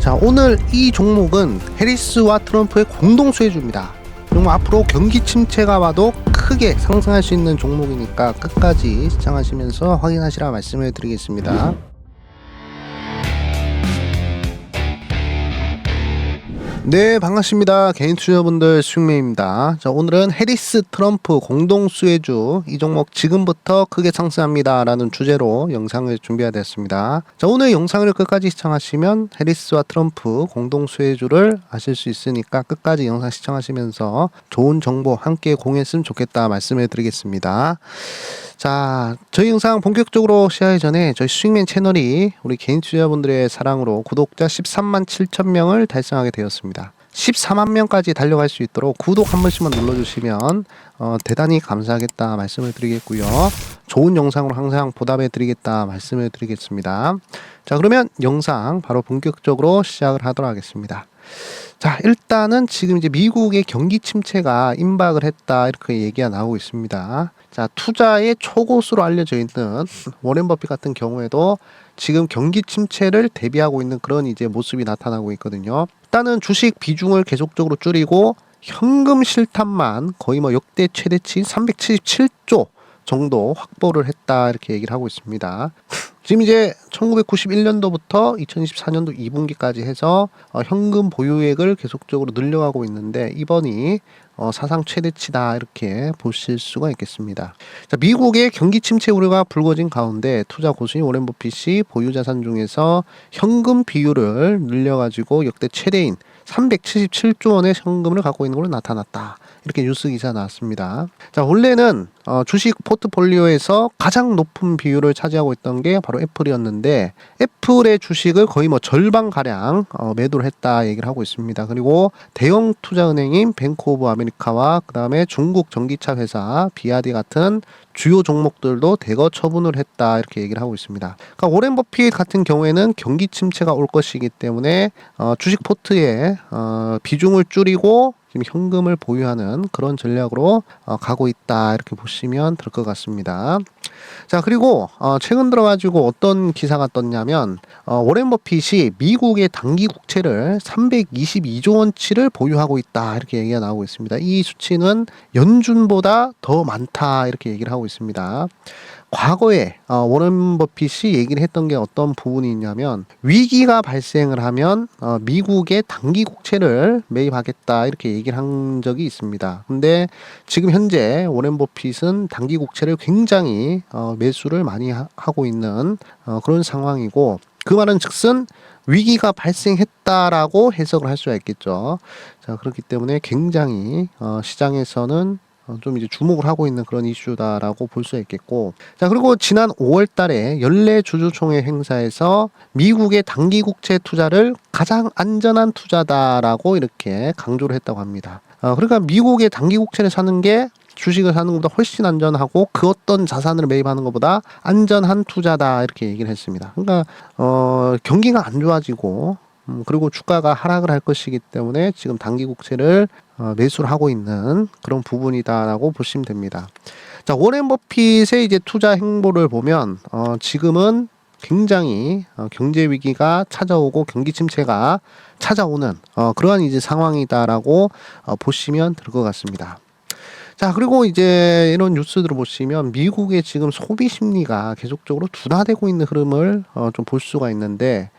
자, 오늘 이 종목은 해리스와 트럼프의 공동 수혜주입니다. 그리고 앞으로 경기 침체가 와도 크게 상승할 수 있는 종목이니까 끝까지 시청하시면서 확인하시라 말씀을 드리겠습니다. 네, 반갑습니다. 개인 투자분들 수익매입니다. 자, 오늘은 해리스 트럼프 공동 수혜주 이 종목 지금부터 크게 상승합니다 라는 주제로 영상을 준비하였습니다. 자, 오늘 영상을 끝까지 시청하시면 해리스와 트럼프 공동 수혜주를 아실 수 있으니까 끝까지 영상 시청하시면서 좋은 정보 함께 공유했으면 좋겠다 말씀을 드리겠습니다. 자, 저희 영상 본격적으로 시작하기 전에 저희 수익맨 채널이 우리 개인 투자분들의 사랑으로 구독자 13만 7천 명을 달성하게 되었습니다. 14만 명까지 달려갈 수 있도록 구독 한 번씩만 눌러주시면 대단히 감사하겠다 말씀을 드리겠고요. 좋은 영상으로 항상 보답해 드리겠다 말씀을 드리겠습니다. 자, 그러면 영상 바로 본격적으로 시작을 하도록 하겠습니다. 자, 일단은 지금 이제 미국의 경기 침체가 임박을 했다 이렇게 얘기가 나오고 있습니다. 자, 투자의 초고수로 알려져 있는 워렌 버핏 같은 경우에도 지금 경기 침체를 대비하고 있는 그런 이제 모습이 나타나고 있거든요. 일단은 주식 비중을 계속적으로 줄이고 현금 실탄만 거의 뭐 역대 최대치인 377조 정도 확보를 했다 이렇게 얘기를 하고 있습니다. 지금 이제 1991년도부터 2024년도 2분기까지 해서 현금 보유액을 계속적으로 늘려가고 있는데 이번이 사상 최대치다 이렇게 보실 수가 있겠습니다. 자, 미국의 경기 침체 우려가 불거진 가운데 투자 고수인 워렌 버핏이 보유 자산 중에서 현금 비율을 늘려가지고 역대 최대인 377조 원의 현금을 갖고 있는 걸로 나타났다. 이렇게 뉴스 기사 나왔습니다. 자, 원래는 주식 포트폴리오에서 가장 높은 비율을 차지하고 있던 게 바로 애플이었는데 애플의 주식을 거의 뭐 절반가량 매도를 했다 얘기를 하고 있습니다. 그리고 대형 투자은행인 뱅크 오브 아메리카와 그 다음에 중국 전기차 회사 비아디 같은 주요 종목들도 대거 처분을 했다 이렇게 얘기를 하고 있습니다. 그러니까 워렌 버핏 같은 경우에는 경기 침체가 올 것이기 때문에 주식 포트에 비중을 줄이고 지금 현금을 보유하는 그런 전략으로 가고 있다 이렇게 보시면 될 것 같습니다. 자, 그리고 최근 들어가지고 어떤 기사가 떴냐면 워렌 버핏이 미국의 단기 국채를 322조 원치를 보유하고 있다 이렇게 얘기가 나오고 있습니다. 이 수치는 연준보다 더 많다 이렇게 얘기를 하고 있습니다. 과거에 워렌 버핏이 얘기를 했던 게 어떤 부분이 있냐면 위기가 발생을 하면 미국의 단기 국채를 매입하겠다 이렇게 얘기를 한 적이 있습니다. 근데 지금 현재 워렌 버핏은 단기 국채를 굉장히 매수를 많이 하고 있는 그런 상황이고 그 말은 즉슨 위기가 발생했다라고 해석을 할 수가 있겠죠. 자, 그렇기 때문에 굉장히 시장에서는 좀 이제 주목을 하고 있는 그런 이슈다라고 볼 수 있겠고. 자, 그리고 지난 5월 달에 연례 주주총회 행사에서 미국의 단기 국채 투자를 가장 안전한 투자다라고 이렇게 강조를 했다고 합니다. 그러니까 미국의 단기 국채를 사는 게 주식을 사는 것보다 훨씬 안전하고 그 어떤 자산을 매입하는 것보다 안전한 투자다 이렇게 얘기를 했습니다. 그러니까 경기가 안 좋아지고 그리고 주가가 하락을 할 것이기 때문에 지금 단기 국채를 매수를 하고 있는 그런 부분이다라고 보시면 됩니다. 자, 워렌 버핏의 이제 투자 행보를 보면 지금은 굉장히 경제 위기가 찾아오고 경기 침체가 찾아오는 그러한 이제 상황이다라고 보시면 될 것 같습니다. 자, 그리고 이제 이런 뉴스들을 보시면 미국의 지금 소비 심리가 계속적으로 둔화되고 있는 흐름을 좀 볼 수가 있는데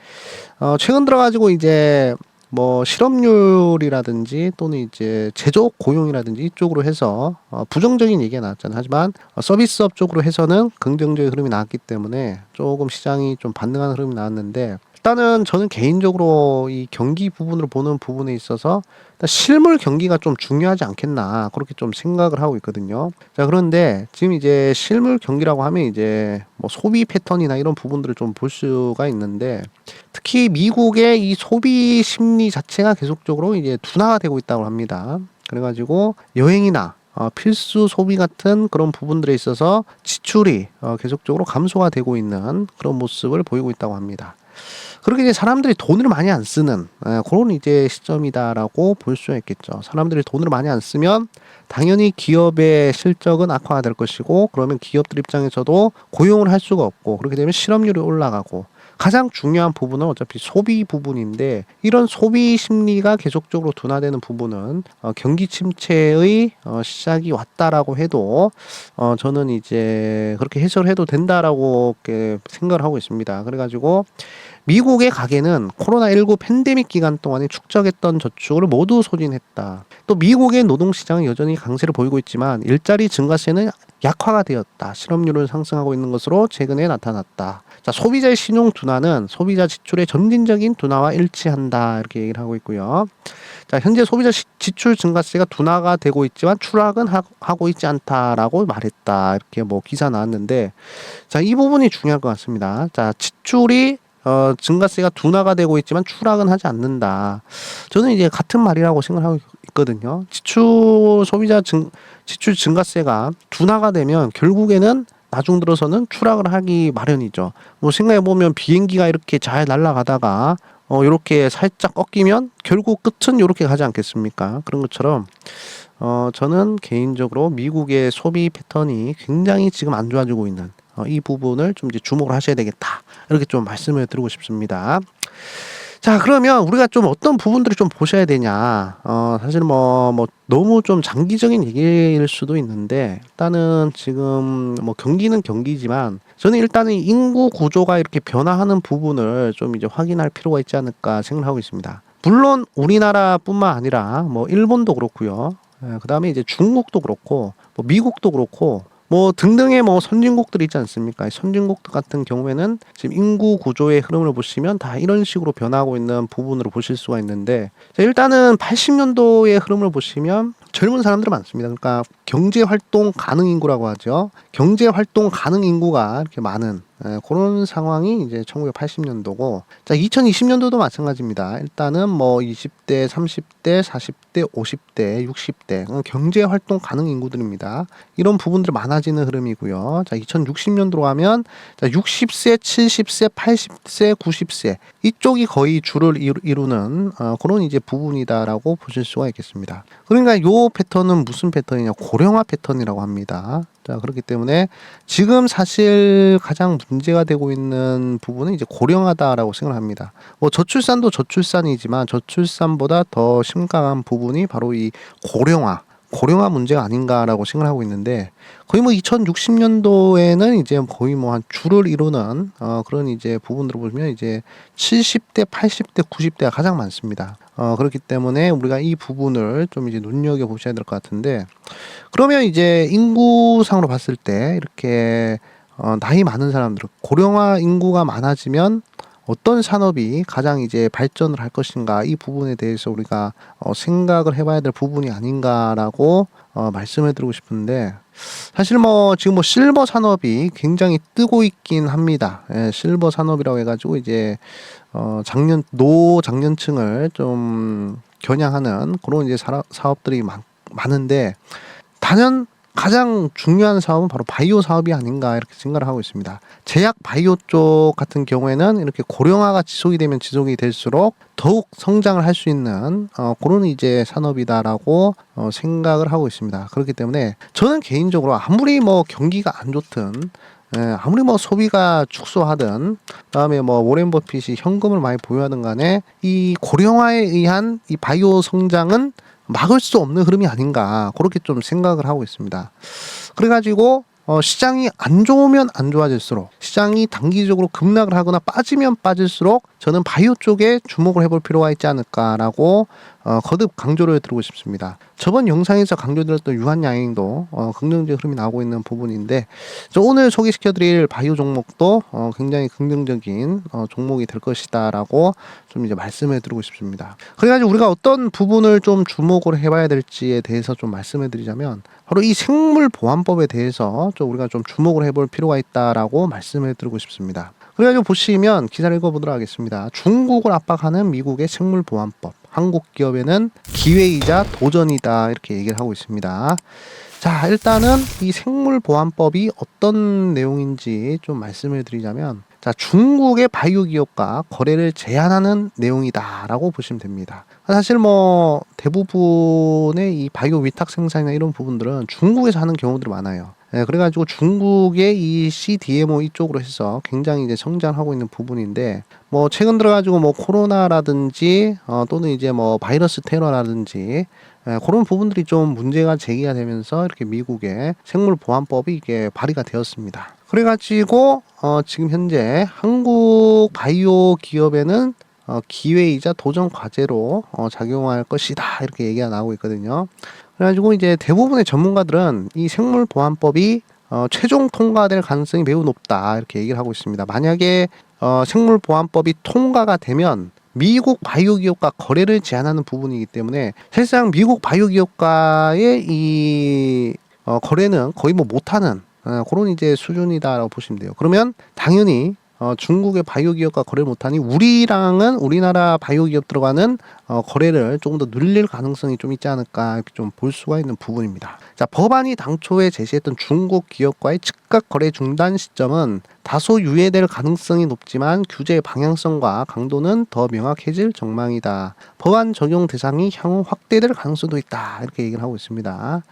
최근 들어가지고 이제 뭐 실업률이라든지 또는 이제 제조업 고용이라든지 이쪽으로 해서 부정적인 얘기가 나왔잖아요. 하지만 서비스업 쪽으로 해서는 긍정적인 흐름이 나왔기 때문에 조금 시장이 좀 반등하는 흐름이 나왔는데 일단은 저는 개인적으로 이 경기 부분으로 보는 부분에 있어서 일단 실물 경기가 좀 중요하지 않겠나 그렇게 좀 생각을 하고 있거든요. 자, 그런데 지금 이제 실물 경기라고 하면 이제 뭐 소비 패턴이나 이런 부분들을 좀 볼 수가 있는데 특히 미국의 이 소비 심리 자체가 계속적으로 이제 둔화가 되고 있다고 합니다. 그래가지고 여행이나 필수 소비 같은 그런 부분들에 있어서 지출이 계속적으로 감소가 되고 있는 그런 모습을 보이고 있다고 합니다. 그렇게 이제 사람들이 돈을 많이 안 쓰는 그런 이제 시점이다라고 볼 수 있겠죠. 사람들이 돈을 많이 안 쓰면 당연히 기업의 실적은 악화가 될 것이고 그러면 기업들 입장에서도 고용을 할 수가 없고 그렇게 되면 실업률이 올라가고 가장 중요한 부분은 어차피 소비 부분인데, 이런 소비 심리가 계속적으로 둔화되는 부분은 경기 침체의 시작이 왔다라고 해도 저는 이제 그렇게 해석을 해도 된다라고 이렇게 생각을 하고 있습니다. 그래가지고 미국의 가계는 코로나19 팬데믹 기간 동안에 축적했던 저축을 모두 소진했다. 또 미국의 노동시장은 여전히 강세를 보이고 있지만 일자리 증가세는 약화가 되었다. 실업률은 상승하고 있는 것으로 최근에 나타났다. 자, 소비자의 신용 둔화는 소비자 지출의 점진적인 둔화와 일치한다. 이렇게 얘기를 하고 있고요. 자, 현재 소비자 지출 증가세가 둔화가 되고 있지만 추락은 하고 있지 않다라고 말했다. 이렇게 뭐 기사 나왔는데, 자, 이 부분이 중요할 것 같습니다. 자, 지출이 증가세가 둔화가 되고 있지만 추락은 하지 않는다. 저는 이제 같은 말이라고 생각하고 있거든요. 지출 증가세가 둔화가 되면 결국에는 나중 들어서는 추락을 하기 마련이죠. 뭐 생각해보면 비행기가 이렇게 잘 날아가다가 이렇게 살짝 꺾이면 결국 끝은 이렇게 가지 않겠습니까? 그런 것처럼 저는 개인적으로 미국의 소비 패턴이 굉장히 지금 안 좋아지고 있는 이 부분을 좀 이제 주목을 하셔야 되겠다. 이렇게 좀 말씀을 드리고 싶습니다. 자, 그러면 우리가 좀 어떤 부분들을 좀 보셔야 되냐. 사실 뭐 너무 좀 장기적인 얘기일 수도 있는데, 일단은 지금 뭐 경기는 경기지만, 저는 일단은 인구 구조가 이렇게 변화하는 부분을 좀 이제 확인할 필요가 있지 않을까 생각하고 있습니다. 물론 우리나라뿐만 아니라 뭐 일본도 그렇고요. 그 다음에 이제 중국도 그렇고, 뭐 미국도 그렇고, 뭐 등등의 뭐 선진국들이 있지 않습니까? 선진국들 같은 경우에는 지금 인구 구조의 흐름을 보시면 다 이런 식으로 변하고 있는 부분으로 보실 수가 있는데, 자, 일단은 80년도의 흐름을 보시면 젊은 사람들이 많습니다. 그러니까 경제 활동 가능 인구라고 하죠. 경제 활동 가능 인구가 이렇게 많은 그런 상황이 이제 1980년도고, 자, 2020년도도 마찬가지입니다. 일단은 뭐 20대, 30대, 40대, 50대, 60대 경제 활동 가능 인구들입니다. 이런 부분들이 많아지는 흐름이고요. 자, 2060년도로 가면 자, 60세, 70세, 80세, 90세 이쪽이 거의 주를 이루는 그런 이제 부분이다라고 보실 수가 있겠습니다. 그러니까 요 패턴은 무슨 패턴이냐? 고령화 패턴이라고 합니다. 자, 그렇기 때문에 지금 사실 가장 문제가 되고 있는 부분은 이제 고령화다라고 생각을 합니다. 뭐 저출산도 저출산이지만 저출산보다 더 심각한 부분이 바로 이 고령화 문제가 아닌가라고 생각을 하고 있는데, 거의 뭐 2060년도에는 이제 거의 뭐 한 주를 이루는 그런 이제 부분들을 보면 이제 70대, 80대, 90대가 가장 많습니다. 그렇기 때문에 우리가 이 부분을 좀 이제 눈여겨 보셔야 될 것 같은데, 그러면 이제 인구상으로 봤을 때 이렇게 나이 많은 사람들, 고령화 인구가 많아지면 어떤 산업이 가장 이제 발전을 할 것인가, 이 부분에 대해서 우리가 생각을 해봐야 될 부분이 아닌가라고 말씀을 드리고 싶은데, 사실 뭐 지금 뭐 실버 산업이 굉장히 뜨고 있긴 합니다. 예, 실버 산업이라고 해가지고 이제 노장년층을 좀 겨냥하는 그런 이제 사업들이 많은데, 단연 가장 중요한 사업은 바로 바이오 사업이 아닌가 이렇게 생각을 하고 있습니다. 제약 바이오 쪽 같은 경우에는 이렇게 고령화가 지속이 되면 지속이 될수록 더욱 성장을 할 수 있는 그런 이제 산업이다라고 생각을 하고 있습니다. 그렇기 때문에 저는 개인적으로 아무리 뭐 경기가 안 좋든, 아무리 뭐 소비가 축소하든, 그다음에 뭐 워렌 버핏이 현금을 많이 보유하든 간에 이 고령화에 의한 이 바이오 성장은 막을 수 없는 흐름이 아닌가, 그렇게 좀 생각을 하고 있습니다. 그래가지고 시장이 안 좋으면 안 좋아질수록, 시장이 단기적으로 급락을 하거나 빠지면 빠질수록 저는 바이오 쪽에 주목을 해볼 필요가 있지 않을까라고 거듭 강조를 드리고 싶습니다. 저번 영상에서 강조드렸던 유한양행도 긍정적 흐름이 나오고 있는 부분인데, 오늘 소개시켜드릴 바이오 종목도 굉장히 긍정적인 종목이 될 것이다라고 좀 이제 말씀을 드리고 싶습니다. 그래가지고 우리가 어떤 부분을 좀 주목을 해봐야 될지에 대해서 좀 말씀을 드리자면, 바로 이 생물보안법에 대해서 좀 우리가 좀 주목을 해볼 필요가 있다라고 말씀을 드리고 싶습니다. 그래가지고 보시면 기사를 읽어보도록 하겠습니다. 중국을 압박하는 미국의 생물보안법, 한국 기업에는 기회이자 도전이다, 이렇게 얘기를 하고 있습니다. 자, 일단은 이 생물보안법이 어떤 내용인지 좀 말씀을 드리자면, 자, 중국의 바이오 기업과 거래를 제한하는 내용이다라고 보시면 됩니다. 사실 뭐 대부분의 이 바이오 위탁 생산이나 이런 부분들은 중국에서 하는 경우들이 많아요. 그래가지고 중국의 이 CDMO 이쪽으로 해서 굉장히 이제 성장하고 있는 부분인데, 뭐 최근 들어가지고 뭐 코로나라든지 또는 이제 뭐 바이러스 테러라든지 그런 부분들이 좀 문제가 제기가 되면서 이렇게 미국의 생물보안법이 이게 발의가 되었습니다. 그래가지고 지금 현재 한국 바이오 기업에는 기회이자 도전 과제로 작용할 것이다 이렇게 얘기가 나오고 있거든요. 그래가지고 이제 대부분의 전문가들은 이 생물보안법이 최종 통과될 가능성이 매우 높다 이렇게 얘기를 하고 있습니다. 만약에 생물보안법이 통과가 되면 미국 바이오 기업과 거래를 제한하는 부분이기 때문에 사실상 미국 바이오 기업과의 이 거래는 거의 뭐 못하는 그런 이제 수준이다라고 보시면 돼요. 그러면 당연히 중국의 바이오 기업과 거래를 못하니 우리나라 바이오 기업 들어가는 거래를 조금 더 늘릴 가능성이 좀 있지 않을까 이렇게 좀 볼 수가 있는 부분입니다. 자, 법안이 당초에 제시했던 중국 기업과의 즉각 거래 중단 시점은 다소 유예될 가능성이 높지만 규제의 방향성과 강도는 더 명확해질 전망이다. 법안 적용 대상이 향후 확대될 가능성도 있다. 이렇게 얘기를 하고 있습니다.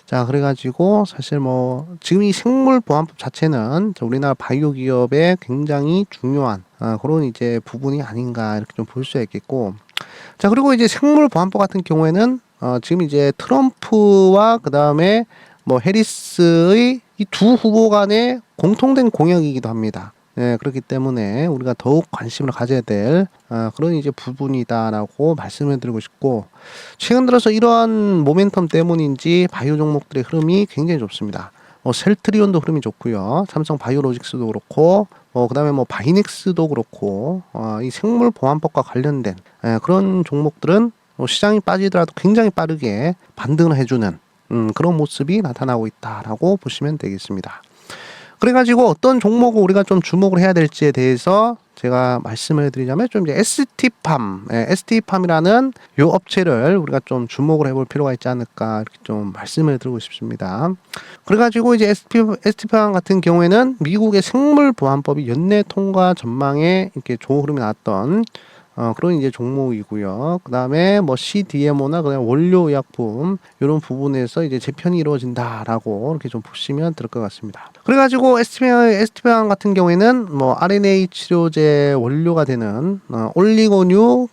자, 그래가지고 사실 뭐 지금 이 생물보안법 자체는 우리나라 바이오 기업에 굉장히 중요한 그런 이제 부분이 아닌가 이렇게 좀 볼 수가 있겠고, 자, 그리고 이제 생물보안법 같은 경우에는 지금 이제 트럼프와 그 다음에 뭐 해리스의 이 두 후보 간의 공통된 공약이기도 합니다. 그렇기 때문에 우리가 더욱 관심을 가져야 될 그런 이제 부분이다라고 말씀을 드리고 싶고, 최근 들어서 이러한 모멘텀 때문인지 바이오 종목들의 흐름이 굉장히 좋습니다. 셀트리온도 흐름이 좋고요. 삼성 바이오로직스도 그렇고, 그 다음에 뭐 바이넥스도 그렇고, 이 생물 보안법과 관련된 그런 종목들은 시장이 빠지더라도 굉장히 빠르게 반등을 해주는 그런 모습이 나타나고 있다라고 보시면 되겠습니다. 그래가지고 어떤 종목을 우리가 좀 주목을 해야 될지에 대해서 제가 말씀을 드리자면 좀 이제 ST팜이라는 요 업체를 우리가 좀 주목을 해볼 필요가 있지 않을까 이렇게 좀 말씀을 드리고 싶습니다. 그래가지고 이제 ST팜 같은 경우에는 미국의 생물보안법이 연내 통과 전망에 이렇게 좋은 흐름이 나왔던 그런 이제 종목이고요. 그 다음에 뭐 CDMO나 그다음 원료의약품 이런 부분에서 이제 재편이 이루어진다라고 이렇게 좀 보시면 될 것 같습니다. 그래가지고 ST팜 같은 경우에는 뭐 RNA 치료제 원료가 되는 올리고뉴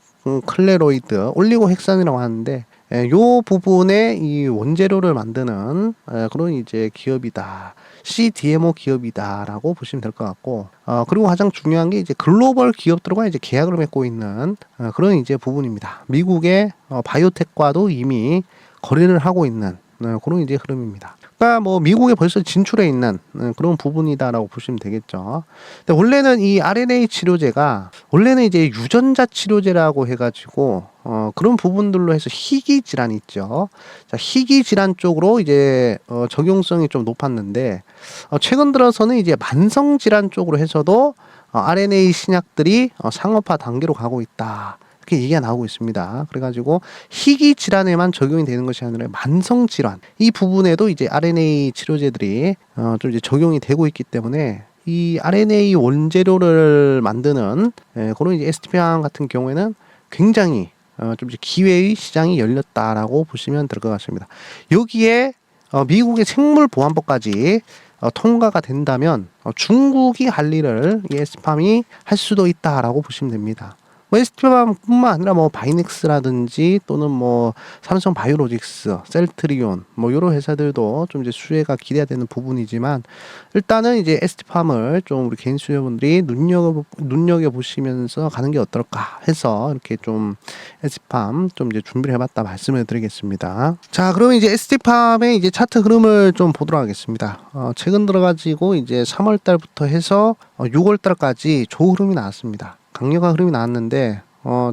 클레로이드, 올리고헥산이라고 하는데, 요 부분에 이 원재료를 만드는 그런 이제 기업이다. CDMO 기업이다라고 보시면 될 것 같고, 그리고 가장 중요한 게 이제 글로벌 기업들과 이제 계약을 맺고 있는 그런 이제 부분입니다. 미국의 바이오텍과도 이미 거래를 하고 있는 그런 이제 흐름입니다. 그러니까 뭐 미국에 벌써 진출해 있는 그런 부분이다라고 보시면 되겠죠. 근데 원래는 이 RNA 치료제가 원래는 이제 유전자 치료제라고 해가지고 그런 부분들로 해서 희귀 질환 있죠. 자, 희귀 질환 쪽으로 이제 적용성이 좀 높았는데 최근 들어서는 이제 만성 질환 쪽으로 해서도 RNA 신약들이 상업화 단계로 가고 있다. 이렇게 얘기가 나오고 있습니다. 그래가지고 희귀 질환에만 적용이 되는 것이 아니라 만성 질환 이 부분에도 이제 RNA 치료제들이 좀 이제 적용이 되고 있기 때문에 이 RNA 원재료를 만드는 그런 이제 ST팜 같은 경우에는 굉장히 좀 이제 기회의 시장이 열렸다라고 보시면 될 것 같습니다. 여기에 미국의 생물보안법까지 통과가 된다면 중국이 할 일을 이 ST팜이 할 수도 있다라고 보시면 됩니다. 뭐 ST팜뿐만 아니라 뭐 바이넥스라든지 또는 뭐 삼성 바이오로직스, 셀트리온 뭐 이런 회사들도 좀 이제 수혜가 기대가 되는 부분이지만, 일단은 이제 ST팜을 좀 우리 개인 수요분들이 눈여겨 보시면서 가는 게 어떨까 해서 이렇게 좀 ST팜 좀 이제 준비를 해봤다 말씀을 드리겠습니다. 자, 그러면 이제 ST팜의 이제 차트 흐름을 좀 보도록 하겠습니다. 최근 들어가지고 이제 3월 달부터 해서 6월 달까지 좋은 흐름이 나왔습니다. 강력한 흐름이 나왔는데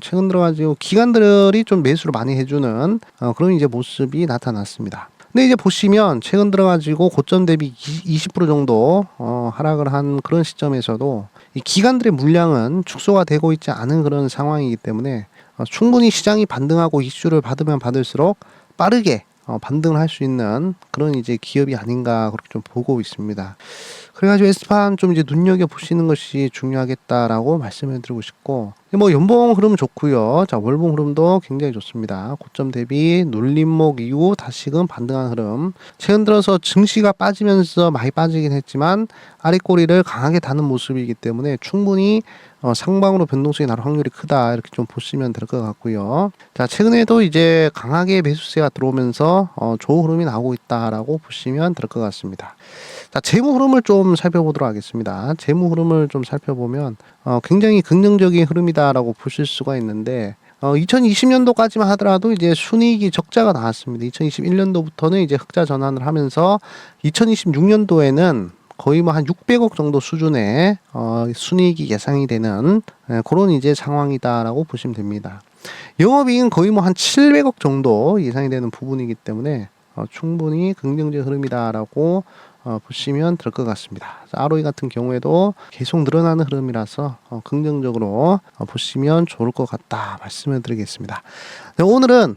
최근 들어가지고 기관들이 좀 매수를 많이 해주는 그런 이제 모습이 나타났습니다. 근데 이제 보시면 최근 들어가지고 고점 대비 20% 정도 하락을 한 그런 시점에서도 이 기관들의 물량은 축소가 되고 있지 않은 그런 상황이기 때문에 충분히 시장이 반등하고 이슈를 받으면 받을수록 빠르게 반등을 할 수 있는 그런 이제 기업이 아닌가 그렇게 좀 보고 있습니다. 그래가지고 S판 좀 이제 눈여겨보시는 것이 중요하겠다라고 말씀을 드리고 싶고, 뭐 연봉 흐름 좋고요. 자, 월봉 흐름도 굉장히 좋습니다. 고점 대비 눌림목 이후 다시금 반등한 흐름. 최근 들어서 증시가 빠지면서 많이 빠지긴 했지만 아랫꼬리를 강하게 다는 모습이기 때문에 충분히 상방으로 변동성이 날 확률이 크다, 이렇게 좀 보시면 될 것 같고요. 자, 최근에도 이제 강하게 매수세가 들어오면서 좋은 흐름이 나오고 있다라고 보시면 될 것 같습니다. 자, 재무 흐름을 좀 살펴보도록 하겠습니다. 재무 흐름을 좀 살펴보면 굉장히 긍정적인 흐름이다라고 보실 수가 있는데, 2020년도까지만 하더라도 이제 순이익이 적자가 나왔습니다. 2021년도부터는 이제 흑자 전환을 하면서 2026년도에는 거의 뭐 한 600억 정도 수준의 순이익이 예상이 되는 그런 이제 상황이다라고 보시면 됩니다. 영업이익은 거의 뭐 한 700억 정도 예상이 되는 부분이기 때문에 충분히 긍정적 흐름이다라고 보시면 될 것 같습니다. ROE 같은 경우에도 계속 늘어나는 흐름이라서 긍정적으로 보시면 좋을 것 같다 말씀을 드리겠습니다. 네, 오늘은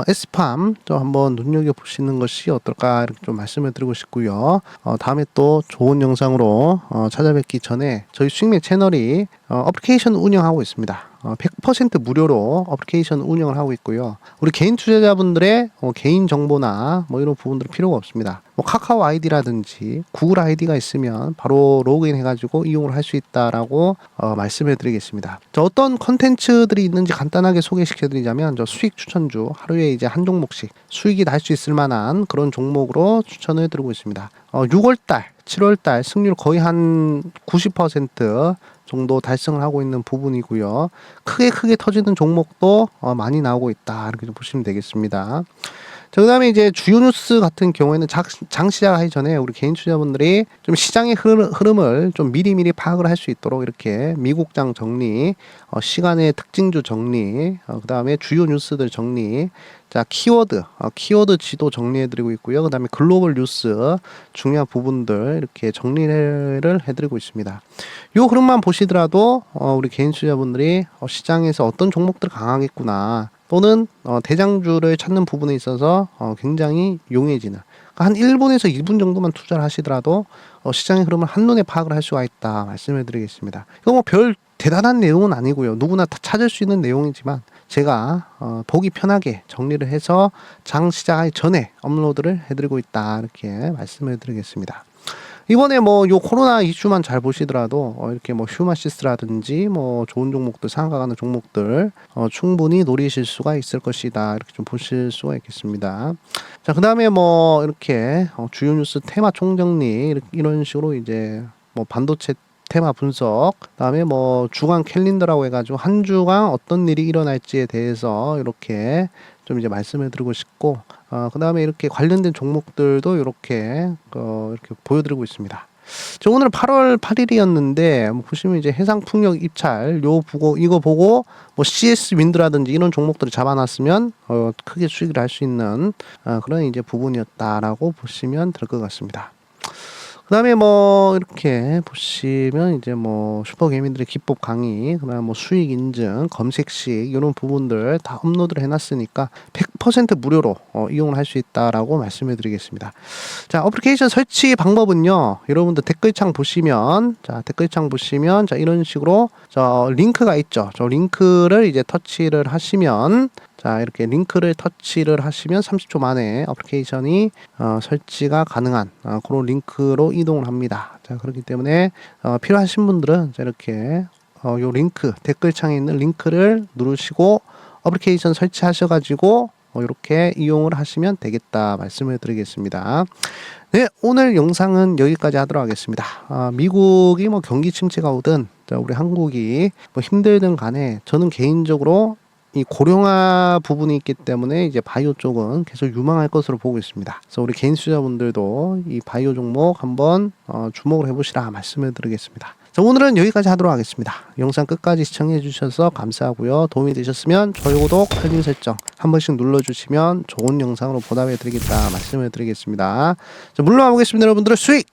S팜 좀 한번 눈여겨보시는 것이 어떨까, 이렇게 좀 말씀을 드리고 싶고요. 다음에 또 좋은 영상으로 찾아뵙기 전에 저희 수익맨 채널이 어플리케이션 운영하고 있습니다. 100% 무료로 어플리케이션 운영을 하고 있고요. 우리 개인 투자자분들의 개인 정보나 뭐 이런 부분들은 필요가 없습니다. 뭐 카카오 아이디라든지 구글 아이디가 있으면 바로 로그인 해가지고 이용을 할 수 있다라고 말씀을 드리겠습니다. 저 어떤 컨텐츠들이 있는지 간단하게 소개시켜 드리자면, 저 수익 추천주 하루에 이제 한 종목씩 수익이 날 수 있을 만한 그런 종목으로 추천을 드리고 있습니다. 6월달, 7월달 승률 거의 한 90% 정도 달성을 하고 있는 부분이고요. 크게 터지는 종목도 많이 나오고 있다, 이렇게 좀 보시면 되겠습니다. 자, 그 다음에 이제 주요 뉴스 같은 경우에는 장 시작하기 전에 우리 개인 투자분들이 좀 시장의 흐름을 좀 미리미리 파악을 할 수 있도록 이렇게 미국장 정리, 시간의 특징주 정리, 그 다음에 주요 뉴스들 정리, 자, 키워드 지도 정리해드리고 있고요. 그 다음에 글로벌 뉴스 중요한 부분들 이렇게 정리를 해드리고 있습니다. 요 흐름만 보시더라도 우리 개인 투자분들이 시장에서 어떤 종목들 강하겠구나, 또는 대장주를 찾는 부분에 있어서 굉장히 용이해지는, 그러니까 한 1분에서 2분 정도만 투자를 하시더라도 시장의 흐름을 한눈에 파악을 할 수가 있다 말씀을 드리겠습니다. 이거 뭐 별 대단한 내용은 아니고요. 누구나 다 찾을 수 있는 내용이지만 제가 보기 편하게 정리를 해서 장 시작하기 전에 업로드를 해드리고 있다, 이렇게 말씀을 드리겠습니다. 이번에 뭐 요 코로나 이슈만 잘 보시더라도 이렇게 뭐 휴마시스라든지 뭐 좋은 종목들, 상한가는 종목들 충분히 노리실 수가 있을 것이다, 이렇게 좀 보실 수가 있겠습니다. 자, 그 다음에 뭐 이렇게 주요 뉴스 테마 총정리, 이런 식으로 이제 뭐 반도체 테마 분석, 그다음에 뭐 주간 캘린더라고 해가지고 한 주간 어떤 일이 일어날지에 대해서 이렇게 좀 이제 말씀을 드리고 싶고, 그다음에 이렇게 관련된 종목들도 이렇게 보여드리고 있습니다. 저 오늘 8월 8일이었는데 뭐 보시면 이제 해상풍력 입찰 이거 보고 뭐 CS 윈드라든지 이런 종목들을 잡아놨으면 크게 수익을 할 수 있는 그런 이제 부분이었다라고 보시면 될 것 같습니다. 그 다음에 뭐 이렇게 보시면 이제 뭐 슈퍼개미들의 기법 강의, 그 다음에 뭐 수익 인증, 검색식 이런 부분들 다 업로드를 해놨으니까 100% 무료로 이용을 할 수 있다라고 말씀을 드리겠습니다. 자, 어플리케이션 설치 방법은요, 여러분들 댓글창 보시면, 자, 자, 이런 식으로 저 링크가 있죠. 저 링크를 이제 터치를 하시면, 자, 이렇게 링크를 터치를 하시면 30초 만에 어플리케이션이 설치가 가능한 그런 링크로 이동을 합니다. 자, 그렇기 때문에 필요하신 분들은 자, 이렇게 요 링크, 댓글창에 있는 링크를 누르시고 어플리케이션 설치하셔가지고 이렇게 이용을 하시면 되겠다 말씀을 드리겠습니다. 네, 오늘 영상은 여기까지 하도록 하겠습니다. 미국이 뭐 경기 침체가 오든 우리 한국이 뭐 힘들든 간에 저는 개인적으로 이 고령화 부분이 있기 때문에 이제 바이오 쪽은 계속 유망할 것으로 보고 있습니다. 그래서 우리 개인 투자분들도 이 바이오 종목 한번 주목을 해보시라 말씀을 드리겠습니다. 자, 오늘은 여기까지 하도록 하겠습니다. 영상 끝까지 시청해 주셔서 감사하고요. 도움이 되셨으면 좋아요, 구독, 알림 설정 한 번씩 눌러주시면 좋은 영상으로 보답해 드리겠다 말씀을 드리겠습니다. 자, 물러가 보겠습니다. 여러분들의 수익!